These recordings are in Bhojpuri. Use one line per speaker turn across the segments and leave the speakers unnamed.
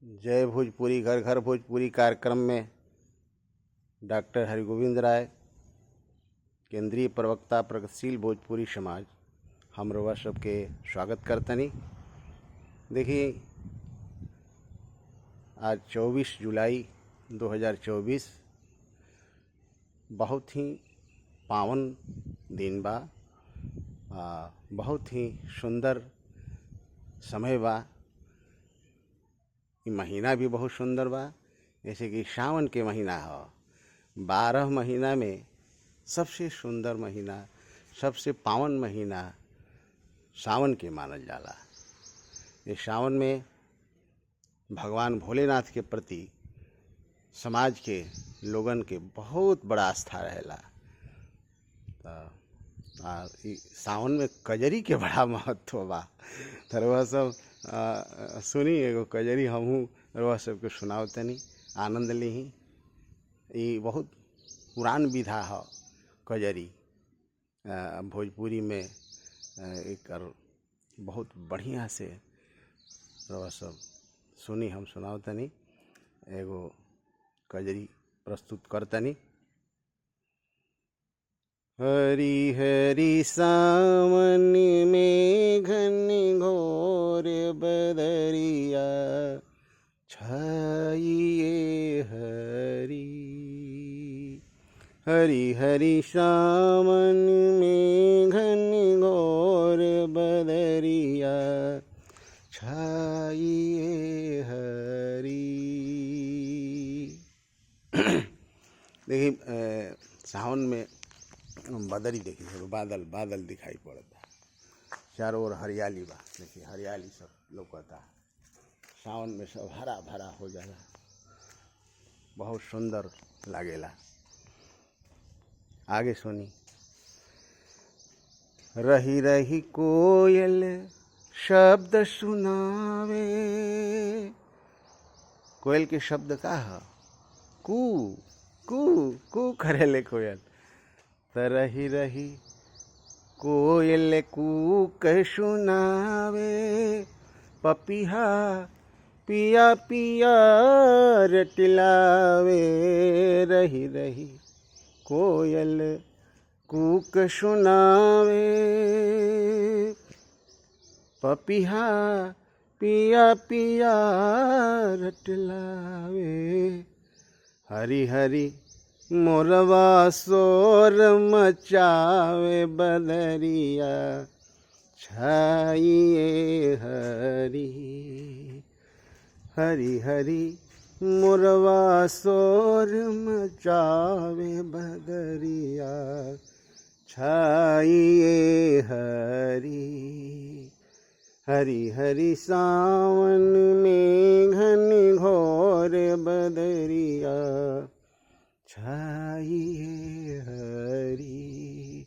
जय भोजपुरी घर घर भोजपुरी कार्यक्रम में डॉक्टर हरिगोविंद राय, केंद्रीय प्रवक्ता प्रगतिशील भोजपुरी समाज, हम रउआ सबके स्वागत करतनी। देखिए, आज 24 जुलाई 2024 बहुत ही पावन दिन बा। बहुत ही सुंदर समय बा। ये महीना भी बहुत सुंदर बा। जैसे कि सावन के महीना ह 12 महीना में सबसे सुंदर महीना, सबसे पावन महीना सावन के मानल जाला। ये सावन में भगवान भोलेनाथ के प्रति समाज के लोगन के बहुत बड़ा आस्था रहेला। सावन में कजरी के बड़ा महत्व बा। रउआ सब सुनी, एगो कजरी हमहूँ रउआ सबके सुनाओ तनी, आनंद लीही। ये बहुत पुरान विधा है कजरी। भोजपुरी में एक बहुत बढ़िया से रउआ सब सुनी, हम सुनाओ तनी। एगो कजरी प्रस्तुत करतनी। हरी हरी सावन में घन घोर बदरिया छाइए हरी। हरी हरी सावन में घन घोर बदरिया छाइए हरी। देखिए, सावन में बदरी देखिए, बादल बादल दिखाई पड़ता, चारों ओर हरियाली बा। देखिए हरियाली सब लौकता। सावन में सब हरा भरा हो जाला, बहुत सुंदर लागेला। आगे सुनी। रही रही कोयल शब्द सुनावे। कोयल के शब्द का है? कू कू कू करेले कोयल। रही रही कोयल कूक सुनावे, पपीहा पिया पिया रटिलावे। रही रही कोयल कूक सुनावे, पपीहा पिया पिया रटिलावे। हरी हरी मोरवा शोर मचावे, बदरिया छाइए हरी। हरी हरी मोरवा शोर मचावे, बदरिया छाइए हरी। हरी हरी सावन में घन घोर बदरिया छाइए हरी।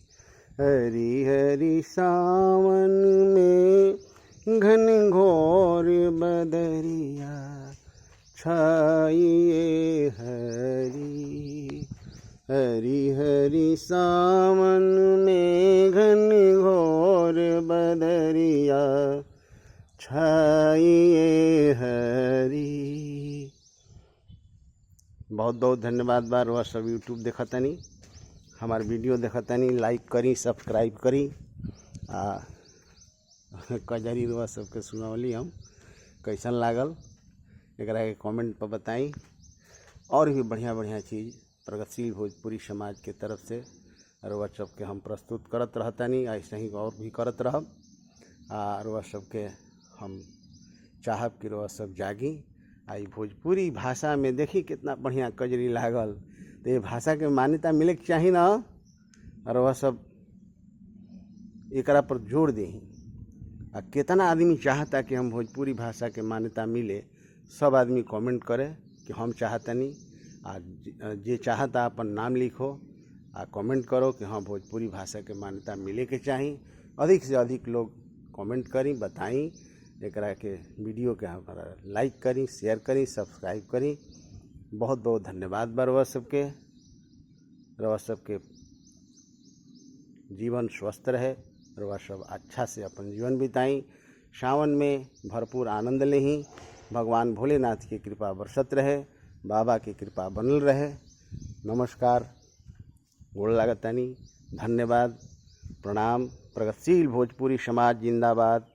हरी हरी सावन में घन घोर बदरिया छाइए हरी। हरी हरी सावन में घन घोर बदरिया छाइए हरी। बहुत बहुत धन्यवाद बा। रउआ सब यूट्यूब देखतनी, हमार वीडियो देखतनी, लाइक करी, सब्सक्राइब करी। कजरी रउआ सबके सुनौली हम, कैसन लागल एकरा के कमेंट पर बताई। और भी बढ़िया बढ़िया चीज़ प्रगतिशील भोजपुरी समाज के तरफ से रउआ सबके हम प्रस्तुत करत रहतनी। ऐसे ही और भी करत रहब। रउआ सबके हम चाहब कि रउआ सब जागी। आई भोजपुरी भाषा में देखी कितना बढ़िया कजरी लागल। तो ये भाषा के मान्यता मिले के चाही ना, और वह सब एकरा पर जोर दी। कितना आदमी चाहता कि हम भोजपुरी भाषा के मान्यता मिले। सब आदमी कमेंट करे कि हम चाहतनी। जे चाहता अपन नाम लिखो आ कमेंट करो कि हाँ भोजपुरी भाषा के मान्यता मिले के चाही। अधिक से अधिक लोग कमेंट करी, बताई। एकरा के वीडियो के हमारा लाइक करी, शेयर करी, सब्सक्राइब करी। बहुत बहुत धन्यवाद बा रउआ सबके। रउआ सबके जीवन स्वस्थ रहे, रउआ सब अच्छा से अपन जीवन बिताई। सावन में भरपूर आनंद लेही। भगवान भोलेनाथ की कृपा बरसत रहे, बाबा की कृपा बनल रहे। नमस्कार, गोड़ लागतानी, धन्यवाद, प्रणाम। प्रगतिशील भोजपुरी समाज जिंदाबाद।